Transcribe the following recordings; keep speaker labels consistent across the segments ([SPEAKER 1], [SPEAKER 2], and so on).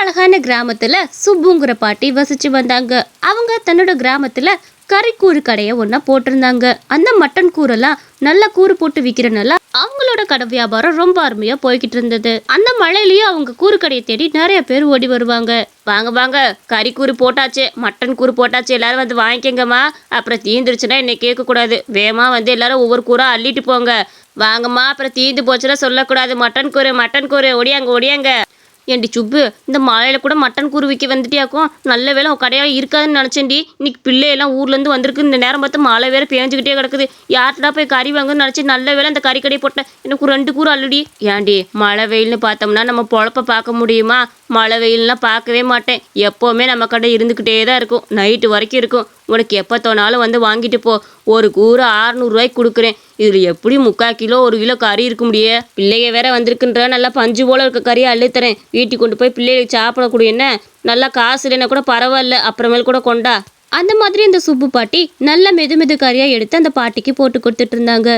[SPEAKER 1] அழகான கிராமத்துல சுப்புங்கிற பாட்டி வசிச்சு வந்தாங்க. அவங்க தன்னோட கிராமத்துல கறிக்கூறு கடையை ஒன்னா போட்டிருந்தாங்க. அந்த மட்டன் கூரெல்லாம் நல்ல கூறு போட்டு விற்கிறனால அவங்களோட கடை வியாபாரம் ரொம்ப அருமையா போய்கிட்டு இருந்தது. அந்த மழையிலயும் அவங்க கூறு கடையை தேடி நிறைய பேர் ஓடி வருவாங்க. வாங்க வாங்க, கறிக்கூறு போட்டாச்சு, மட்டன் கூறு போட்டாச்சு, எல்லாரும் வந்து வாங்கிக்கங்கம்மா. அப்புறம் தீந்துருச்சுன்னா என்னை கேட்க கூடாது, வேகமா வந்து எல்லாரும் ஒவ்வொரு கூறா அள்ளிட்டு போங்க. வாங்கம்மா, அப்புறம் தீந்து போச்சுன்னா சொல்லக்கூடாது. மட்டன் கூறு ஒடியாங்க ஒடியாங்க. ஏண்டி சுப்பு, இந்த மழையில கூட மட்டன் கூறு விற்க வந்துட்டியாக்கும். நல்ல வேலை உன் கடையாக இருக்காதுன்னு நினச்சேன்டி. இன்னைக்கு பிள்ளையெல்லாம் ஊர்லேருந்து வந்திருக்கு. இந்த நேரம் பார்த்து மழை வேற பேஞ்சுக்கிட்டே கிடக்குது. யார்ட்டா போய் கறி வாங்குன்னு நினச்சி நல்ல வேலை இந்த கறி கடை போட்டேன். எனக்கு 2 கூறு அள்ளுடி. ஏண்டி, மழை வெயில்னு பார்த்தோம்னா நம்ம பொழப்ப பார்க்க முடியுமா? மழை வெயில்லாம் பார்க்கவே மாட்டேன். எப்போவுமே நம்ம கடை இருந்துக்கிட்டே தான் இருக்கும், நைட்டு வரைக்கும் இருக்கும். உனக்கு எப்போ தோணாலும் வந்து வாங்கிட்டு போ. ஒரு கூறு 600 ரூபாய்க்கு கொடுக்குறேன். இதில் எப்படி 3/4 கிலோ 1 கிலோ கறி இருக்க முடியே? பிள்ளைங்க வேற வந்திருக்குன்ற நல்லா பஞ்சு போல இருக்க கறியை அள்ளித்தரேன். வீட்டுக்கு கொண்டு போய் பிள்ளைகளுக்கு சாப்பிடக்கூடிய என்ன, நல்லா காசு இல்லைன்னா கூட பரவாயில்ல, அப்புறமேல் கூட கொண்டா. அந்த மாதிரி இந்த சுப்பு பாட்டி நல்ல மெது கறியாக எடுத்து அந்த பாட்டிக்கு போட்டு கொடுத்துட்டு இருந்தாங்க.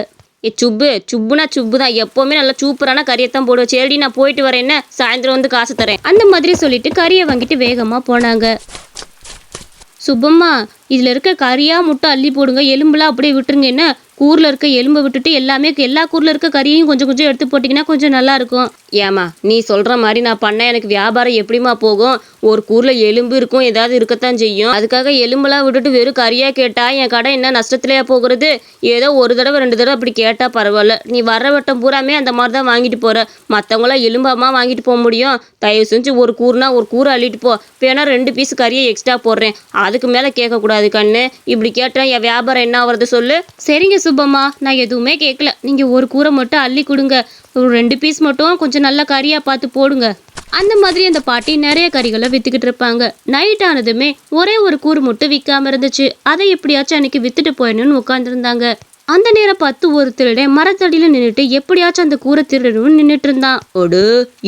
[SPEAKER 1] சுப்புனா சுப்பு தான், எப்போவுமே நல்லா சூப்பரான கறியைத்தான் போடுவேன். சரி, நான் போயிட்டு வரேன், என்ன சாயந்தரம் வந்து காசு தரேன். அந்த மாதிரி சொல்லிட்டு கறியை வாங்கிட்டு வேகமாக போனாங்க. சுப்பம்மா, இதில் இருக்க கறியாக முட்டை அள்ளி போடுங்க, எலும்புலாம் அப்படியே விட்டுருங்க. என்ன, கூரில் இருக்க எலும்பை விட்டுட்டு எல்லா கூரில் இருக்க கறியையும் கொஞ்சம் கொஞ்சம் எடுத்து போட்டிங்கன்னா கொஞ்சம் நல்லாயிருக்கும். ஏமா, நீ சொல்கிற மாதிரி நான் பண்ணேன், எனக்கு வியாபாரம் எப்படிமா போகும்? ஒரு கூரில் எலும்பு இருக்கும், ஏதாவது இருக்கத்தான் செய்யும். அதுக்காக எலும்பெல்லாம் விட்டுட்டு வெறும் கறியாக கேட்டால் என் கடை என்ன நஷ்டத்துலையா போகிறது? ஏதோ 1 தடவை 2 தடவை அப்படி கேட்டால் பரவாயில்ல. நீ வர்ற வட்டம் பூராமே அந்த மாதிரி தான் வாங்கிட்டு போகிற. மற்றவங்களாம் எலும்பாமா வாங்கிட்டு போக முடியும்? தயவு செஞ்சு ஒரு கூறுனா ஒரு கூறு அள்ளிட்டு போ. வேணா 2 பீஸ் கறியை எக்ஸ்ட்ரா போடுறேன், அதுக்கு மேலே கேட்கக்கூடாது கண்ணு. இப்படி கேட்டால் என் வியாபாரம் என்ன ஆகுறது சொல்லு? சரிங்க சுப்பம்மா, நான் எதுவுமே கேட்கல. நீங்கள் ஒரு கூரை மட்டும் அள்ளி கொடுங்க. ஒரு 2 பீஸ் மட்டும் கொஞ்சம் நல்ல கறியாக பார்த்து போடுங்க. அந்த மாதிரி அந்த பாட்டி நிறைய கறிகளை விற்றுக்கிட்டு இருப்பாங்க. நைட் ஆனதுமே ஒரே ஒரு கூறு மட்டும் விற்காம இருந்துச்சு. அதை எப்படியாச்சும் அன்னைக்கு விற்றுட்டு போயிடணும்னு உட்காந்துருந்தாங்க. அந்த நேரம் பார்த்து ஒரு திருடன் மரத்தடியில் நின்றுட்டு எப்படியாச்சும் அந்த கூரை திருடணும்னு நின்றுட்டு இருந்தான்.
[SPEAKER 2] அட,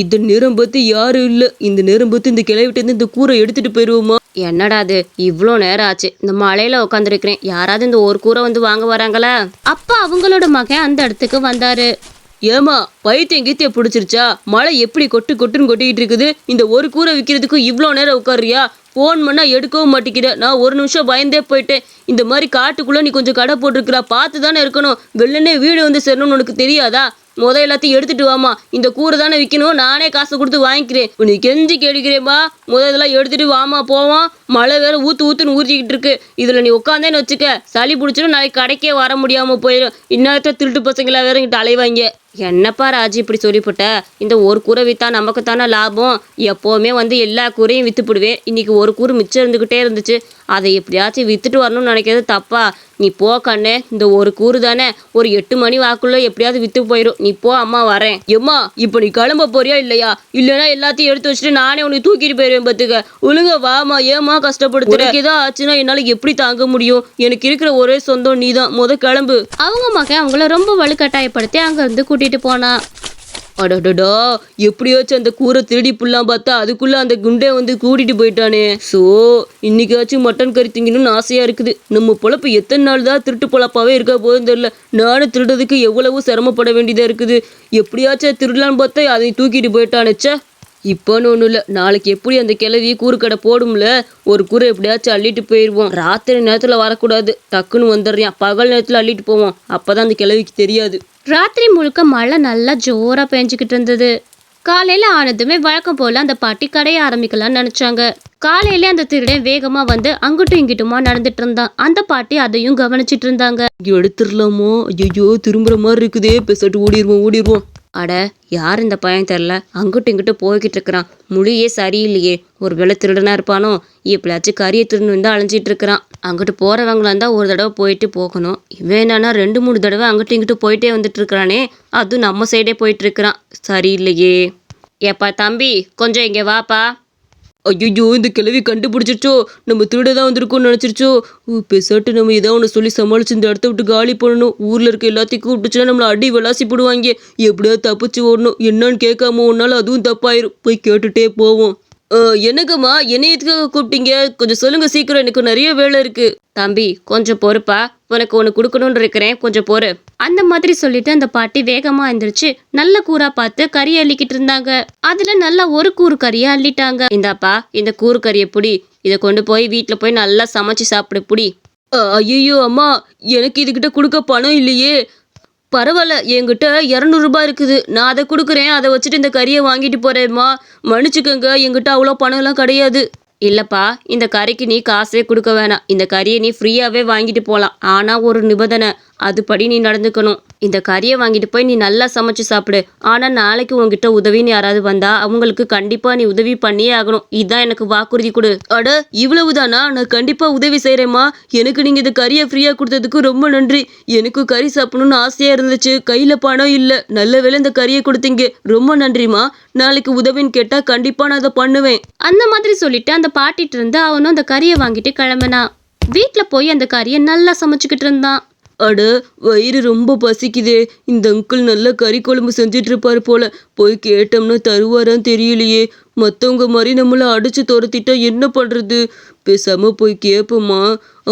[SPEAKER 2] இந்த நேரம் பார்த்து யாரும் இல்லை. இந்த நேரம் பார்த்து இந்த கிளவிட்டு இந்த கூரை எடுத்துட்டு போயிடுவோமா?
[SPEAKER 1] என்னடா அது, இவ்வளோ நேரம் ஆச்சு, இந்த மழையில உட்காந்துருக்கிறேன். யாராவது இந்த ஒரு கூரை வந்து வாங்க வராங்களா? அப்பா அவங்களோட மகன் அந்த இடத்துக்கு வந்தாரு.
[SPEAKER 2] ஏமா, பைத்தியம் கீத்திய பிடிச்சிருச்சா? மழை எப்படி கொட்டுன்னு கொட்டிக்கிட்டு இருக்குது. இந்த ஒரு கூரை விற்கிறதுக்கு இவ்வளோ நேரம் உட்காரியா? ஃபோன் பண்ணால் எடுக்கவும் மாட்டேங்கிற. நான் 1 நிமிஷம் பயந்தே போயிட்டேன். இந்த மாதிரி காட்டுக்குள்ளே நீ கொஞ்சம் கடை போட்டிருக்கிறா, பார்த்து தானே இருக்கணும். வெள்ளனே வீடு வந்து சேரணும்னு உனக்கு தெரியாதா? எல்லாத்தையும் எடுத்துட்டு வாமா. இந்த கூரை தானே விற்கணும், நானே காசு கொடுத்து வாங்கிக்கிறேன். நீ கெஞ்சி கேட்கிறேன்பா. இதெல்லாம் எடுத்துட்டு வாமா போவான். மழை வேற ஊத்துன்னு ஊற்றிக்கிட்டு இருக்கு. இதில் நீ உட்காந்தேன்னு வச்சுக்க, சளி பிடிச்சிடும். நாளைக்கு கடைக்கே வர முடியாமல் போயிடும். இன்னத்த திருட்டு பசங்களா வேற இங்கிட்ட அலைவாங்க. என்னப்பா ராஜி இப்படி சொல்லிவிட்ட? இந்த ஒரு கூரை விற்றா நமக்கு தானே லாபம். எப்போவுமே வந்து எல்லா கூரையும் விற்றுப்பிடுவேன். இன்றைக்கி ஒரு கூரை மிச்சம் இருந்துக்கிட்டே இருந்துச்சு. அதை எப்படியாச்சும் விற்றுட்டு வரணும்னு நினைக்கிறது தப்பா? நீ போ கண்ணு, இந்த ஒரு கூறு தானே, ஒரு 8 மணி வாக்குள்ள எப்படியாவது விற்று போயிடும். நீ போ, அம்மா வரேன். எம்மா, இப்போ நீ கிளம்ப போறியா இல்லையா? இல்லைன்னா எல்லாத்தையும் எடுத்து வச்சுட்டு நானே உனக்கு தூக்கிட்டு போயிடுவேன் பார்த்துக்க. ஒழுங்க வாமா. ஏமா கஷ்டப்படுத்துற? ஏதாவது ஆச்சுன்னா என்னால் எப்படி தாங்க முடியும்? எனக்கு இருக்கிற ஒரே சொந்தம் நீ தான். கிளம்பு.
[SPEAKER 1] அவங்க மகன் அவங்கள ரொம்ப வலுக்கட்டாயப்படுத்தி அங்கேருந்து கூட்டிகிட்டு போனா.
[SPEAKER 2] அடடா, எப்படியாச்சும் அந்த கூரை திருடி புல்லாம் பார்த்தா அதுக்குள்ள அந்த குண்டை வந்து கூட்டிட்டு போயிட்டானே. இன்னைக்காச்சும் மட்டன் கறி திங்கணும்னு ஆசையா இருக்குது. நம்ம பொழப்பு எத்தனை நாள் தான் திருட்டு பொழப்பாவே இருக்க போதும் தெரியல. நானும் திருடுறதுக்கு எவ்வளவு சிரமப்பட வேண்டியதா இருக்குது. எப்படியாச்சும் திருடலான்னு பார்த்தா அதை தூக்கிட்டு போயிட்டானேச்சா. இப்போன்னு ஒன்றும் இல்லை, நாளைக்கு எப்படி அந்த கிளவி கூறு கடை போடும்ல, ஒரு கூரை எப்படியாச்சும் அள்ளிட்டு போயிடுவோம். ராத்திரி நேரத்தில் வரக்கூடாது, டக்குன்னு வந்துடுறியான். பகல் நேரத்தில் அள்ளிட்டு போவோம், அப்போதான் அந்த கிளவிக்கு தெரியாது.
[SPEAKER 1] ராத்திரி முழுக்க மழை நல்லா ஜோரா பெஞ்சிக்கிட்டு இருந்தது. காலையில ஆனதுமே வழக்கம் போல அந்த பாட்டி கடையை ஆரம்பிக்கலாம்னு நினைச்சாங்க. காலையில அந்த திருடன் வேகமா வந்து அங்கிட்டும் இங்கிட்டுமா நடந்துட்டு இருந்தான். அந்த பாட்டி அதையும் கவனிச்சிட்டு இருந்தாங்க.
[SPEAKER 2] எடுத்துடலாமோ? ஐயோ, திரும்புற மாதிரி இருக்குதே. பேசிட்டு ஓடிடுவோம்.
[SPEAKER 1] அட, யார் இந்த பையன் தெரில, அங்கிட்டும் இங்கிட்டும் போய்கிட்டு இருக்கிறான். மொழியே சரியில்லையே. ஒரு வேளை திருடனா இருப்பானோ? எப்படியாச்சும் கறியை திருடு வந்து அலைஞ்சிட்டு இருக்கிறான். அங்கிட்டு போறவங்களா இருந்தா ஒரு தடவை போயிட்டு போகணும். இவன் என்னன்னா 2-3 தடவை அங்கிட்டும் இங்கிட்டும் போயிட்டே வந்துட்டு இருக்கிறானே. அதுவும் நம்ம சைடே போயிட்டு இருக்கிறான். சரியில்லையே. ஏப்பா தம்பி, கொஞ்சம் இங்கே வாப்பா.
[SPEAKER 2] ஐயோ, இந்த கிளவி கண்டுபிடிச்சிருச்சோ? நம்ம திருட தான் வந்திருக்கோம்னு நினச்சிருச்சோ? பேசாட்டு நம்ம ஏதாவது ஒன்று சொல்லி சமாளிச்சு இந்த இடத்த விட்டு காலி பண்ணணும். ஊரில் இருக்க எல்லாத்தையும் கூப்பிட்டுச்சுன்னா நம்மளை அடி விளாசி போடுவாங்க. எப்படியாவது தப்பிச்சு ஓடணும். என்னன்னு கேட்காம ஒன்னாலும் அதுவும் தப்பாயிரும். போய் கேட்டுட்டே போவோம். என்னங்கம்மா, என்னை எதுக்காக கூப்பிட்டீங்க? கொஞ்சம் சொல்லுங்க சீக்கிரம், எனக்கு நிறைய வேலை இருக்கு.
[SPEAKER 1] தம்பி கொஞ்சம் பொறுப்பா, உனக்கு ஒன்று கொடுக்கணும்னு இருக்கிறேன், கொஞ்சம் பொறு. அந்த மாதிரி சொல்லிட்டு அந்த பாட்டி வேகமா எந்திரிச்சு நல்ல கூரா பார்த்து கறி அள்ளிக்கிட்டு இருந்தாங்க. அதுல நல்லா ஒரு கூறு கறியை அள்ளிட்டாங்க. இந்தாப்பா இந்த கூறு கறியை புடி, இதை கொண்டு போய் வீட்டுல போய் நல்லா சமைச்சு சாப்பிடு புடி.
[SPEAKER 2] ஐயோ அம்மா, எனக்கு இதுகிட்ட கொடுக்க பணம் இல்லையே. பரவாயில்ல, என்கிட்ட 200 ரூபாய் இருக்குது, நான் அதை கொடுக்குறேன், அதை வச்சுட்டு இந்த கறியை வாங்கிட்டு போறேம்மா. மன்னிச்சுக்கோங்க, என்கிட்ட அவ்வளோ பணம் எல்லாம் கிடையாது.
[SPEAKER 1] இல்லப்பா, இந்த கறிக்கு நீ காசே கொடுக்க வேணாம், இந்த கறியை நீ ஃப்ரீயாவே வாங்கிட்டு போலாம். ஆனா ஒரு நிபந்தனை, அதுபடி நீ நடந்துக்கணும். இந்த கறியை வாங்கிட்டு போய் நீ நல்லா சமைச்சு சாப்பிடு. ஆனா நாளைக்கு உன்கிட்ட உதவின்னு யாராவது வந்தா அவங்களுக்கு கண்டிப்பா நீ உதவி பண்ணியே ஆகணும். இதான் எனக்கு வாக்குறுதி கொடு.
[SPEAKER 2] அட இவ்வளவுதானா? நான் கண்டிப்பா உதவி செய்யறேம்மா. எனக்கு நீங்க இந்த கறியை ஃப்ரீயா கொடுத்ததுக்கு ரொம்ப நன்றி. எனக்கு கறி சாப்பிடணும்னு ஆசையா இருந்துச்சு, கையில பணம் இல்ல. நல்ல வேளை இந்த கறியை கொடுத்தீங்க, ரொம்ப நன்றிம்மா. நாளைக்கு உதவின்னு கேட்டா கண்டிப்பா நான் அதை பண்ணுவேன்.
[SPEAKER 1] அந்த மாதிரி சொல்லிட்டு அந்த பாட்டிட்டு இருந்து அவனும் அந்த கறியை வாங்கிட்டு கிளம்பினான். வீட்டுல போய் அந்த கறியை நல்லா சமைச்சுக்கிட்டு இருந்தான்.
[SPEAKER 2] அட வயிறு ரொம்ப பசிக்குதே, இந்த அங்கிள் நல்ல கறி குழம்பு செஞ்சிட்டு இருப்பாரு போல. போய் கேட்டோம்னா தருவாரான்னு தெரியலையே. மற்றவங்க மாதிரி நம்மளை அடிச்சு துரத்திட்டா என்ன பண்றது? பேசாம போய் கேட்போமா?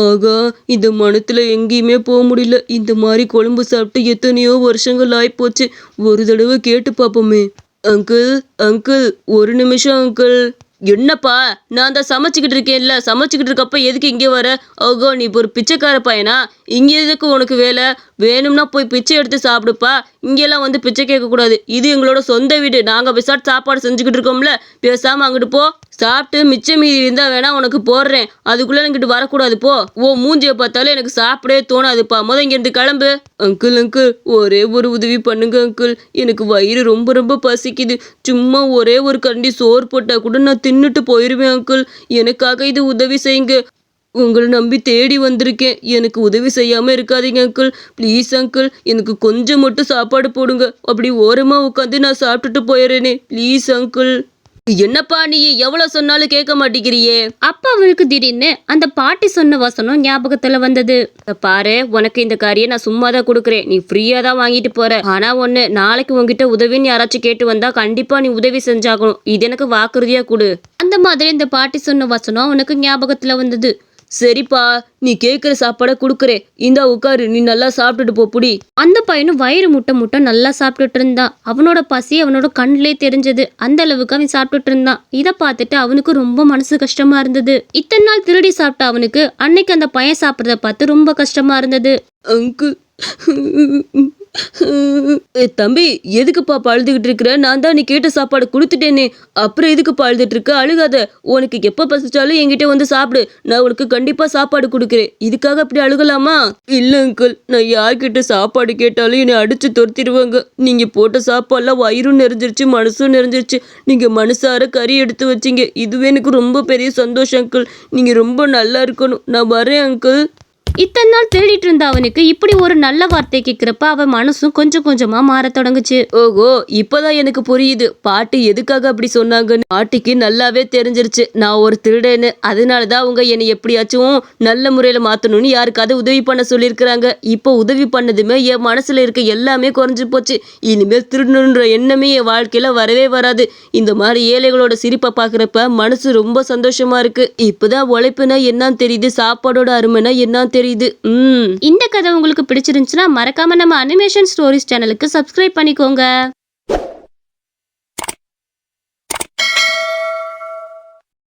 [SPEAKER 2] ஆகா, இந்த மனத்துல எங்கேயுமே போக முடியல. இந்த மாதிரி குழம்பு சாப்பிட்டு எத்தனையோ வருஷங்கள் ஆயிப்போச்சு. ஒரு தடவை கேட்டு பார்ப்போமே. அங்கிள் அங்கிள், ஒரு நிமிஷம் அங்கிள். என்னப்பா, நான் தான் சமைச்சிக்கிட்டு இருக்கேன்ல, சமைச்சிக்கிட்டு இருக்கப்ப எதுக்கு இங்கே வர? ஓகோ, நீ இப்போ ஒரு பிச்சைக்கார பையனா? இங்கே எதுக்கு உனக்கு வேலை? வேணும்னா போய் பிச்சை எடுத்து சாப்பிடுப்பா. இங்கெல்லாம் வந்து பிச்சை கேட்கக்கூடாது. இது எங்களோட சொந்த வீடு, நாங்கள் விசாட் சாப்பாடு செஞ்சுக்கிட்டு இருக்கோம்ல. பேசாமல் அங்கிட்டு போ. சாப்பிட்டு மிச்சம் மீதி இருந்தால் வேணா உனக்கு போடுறேன், அதுக்குள்ளே என்கிட்ட வரக்கூடாது போ. ஓ மூஞ்சியை பார்த்தாலும் எனக்கு சாப்பிடவே தோணாதுப்பா. இங்கேருந்து கிளம்பு. அங்கிள் அங்கிள், ஒரே ஒரு உதவி பண்ணுங்க அங்கிள். எனக்கு வயிறு ரொம்ப ரொம்ப பசிக்குது. சும்மா ஒரே ஒரு கண்டி சோறு போட்டால் கூட நான் தின்னுட்டு போயிடுவேன் அங்கிள். எனக்காக இது உதவி செய்யுங்க. உங்களை நம்பி தேடி வந்திருக்கேன், எனக்கு உதவி செய்யாமல் இருக்காதீங்க அங்கிள். ப்ளீஸ் அங்கிள், எனக்கு கொஞ்சம் மட்டும் சாப்பாடு போடுங்க. அப்படி ஓரமாக உட்காந்து நான் சாப்பிட்டுட்டு போயிடுறேனே, ப்ளீஸ் அங்கிள். என்னப்பா நீ எவ்வளவு சொன்னாலும் கேட்க மாட்டேங்கிறியே?
[SPEAKER 1] அப்ப அவனுக்கு திடீர்னு அந்த பாட்டி சொன்ன வசனம் ஞாபகத்துல வந்தது. பாரு, உனக்கு இந்த கறியை நான் சும்மா தான் கொடுக்குறேன், நீ ஃப்ரீயா தான் வாங்கிட்டு போற. ஆனா ஒண்ணு, நாளைக்கு உங்ககிட்ட உதவின்னு யாராச்சும் கேட்டு வந்தா கண்டிப்பா நீ உதவி செஞ்சாகணும். இது எனக்கு வாக்குறுதியா கொடு. அந்த மாதிரி இந்த பாட்டி சொன்ன வசனம் அவனுக்கு ஞாபகத்துல வந்தது.
[SPEAKER 2] சரிப்பா, நீ கேட்குற சாப்பாடை கொடுக்குறேன், இந்தா உட்காரு, நீ நல்லா சாப்பிட்டுட்டு போ புடி.
[SPEAKER 1] அந்த பையனும் வயிறு முட்டை முட்டை நல்லா சாப்பிட்டுட்டு இருந்தான். அவனோட பசி அவனோட கண்ணிலே தெரிஞ்சது. அந்த அளவுக்கு அவன் சாப்பிட்டுட்டு இருந்தான். இதை பார்த்துட்டு அவனுக்கு ரொம்ப மனசு கஷ்டமா இருந்தது. இத்தனை நாள் திருடி சாப்பிட்ட அவனுக்கு அன்னைக்கு அந்த பையன் சாப்பிட்றத பார்த்து ரொம்ப கஷ்டமா இருந்தது.
[SPEAKER 2] அங்கு தம்பி, எதுக்குப்பா பழுதுகிட்டு இருக்கிற? நான் தான் நீ கேட்ட சாப்பாடு கொடுத்துட்டேனே, அப்புறம் எதுக்குப்பா அழுதுட்டு இருக்க? அழுகாத. உனக்கு எப்போ பசிச்சாலும் என்கிட்ட வந்து சாப்பிடு, நான் உனக்கு கண்டிப்பா சாப்பாடு கொடுக்குறேன். இதுக்காக அப்படி அழுகலாமா? இல்லை அங்கிள், நான் யார்கிட்ட சாப்பாடு கேட்டாலும் என்னை அடிச்சு துரத்திடுவாங்க. நீங்க போட்ட சாப்பாடுலாம் வயிறும் நிறைஞ்சிருச்சு, மனசும் நிறைஞ்சிருச்சு. நீங்க மனசார கறி எடுத்து வச்சிங்க, இதுவே எனக்கு ரொம்ப பெரிய சந்தோஷம் அங்கிள். நீங்க ரொம்ப நல்லா இருக்கணும். நான் வரேன் அங்கிள்.
[SPEAKER 1] இத்தனை நாள் தேடிட்டு இருந்த அவனுக்கு இப்படி ஒரு நல்ல வார்த்தை கேட்கிறப்ப அவன் மனசும் கொஞ்சம் கொஞ்சமா மாற தொடங்குச்சு.
[SPEAKER 2] ஓகோ, இப்பதான் எனக்கு புரியுது பாட்டி எதுக்காக அப்படி சொன்னாங்கன்னு. பாட்டிக்கு நல்லாவே தெரிஞ்சிருச்சு நான் ஒரு திருடன்னு. அதனாலதான் அவங்க என்னை எப்படியாச்சும் நல்ல முறையில மாத்தணும்னு யாருக்காவது உதவி பண்ண சொல்லியிருக்கிறாங்க. இப்போ உதவி பண்ணதுமே என் மனசுல இருக்க எல்லாமே குறைஞ்சு போச்சு. இனிமேல் திருடணுன்ற எண்ணமே என் வாழ்க்கையில வரவே வராது. இந்த மாதிரி ஏழைகளோட சிரிப்பை பாக்குறப்ப மனசு ரொம்ப சந்தோஷமா இருக்கு. இப்பதான் உழைப்புனா என்னன்னு தெரியுது, சாப்பாடோட அருமைனா என்னன்னு தெரியுது.
[SPEAKER 1] இந்த கதை உங்களுக்கு பிடிச்சிருந்துச்சுன்னா மறக்காம நம்ம அனிமேஷன் ஸ்டோரிஸ் சேனலுக்கு சப்ஸ்கிரைப் பண்ணிக்கோங்க.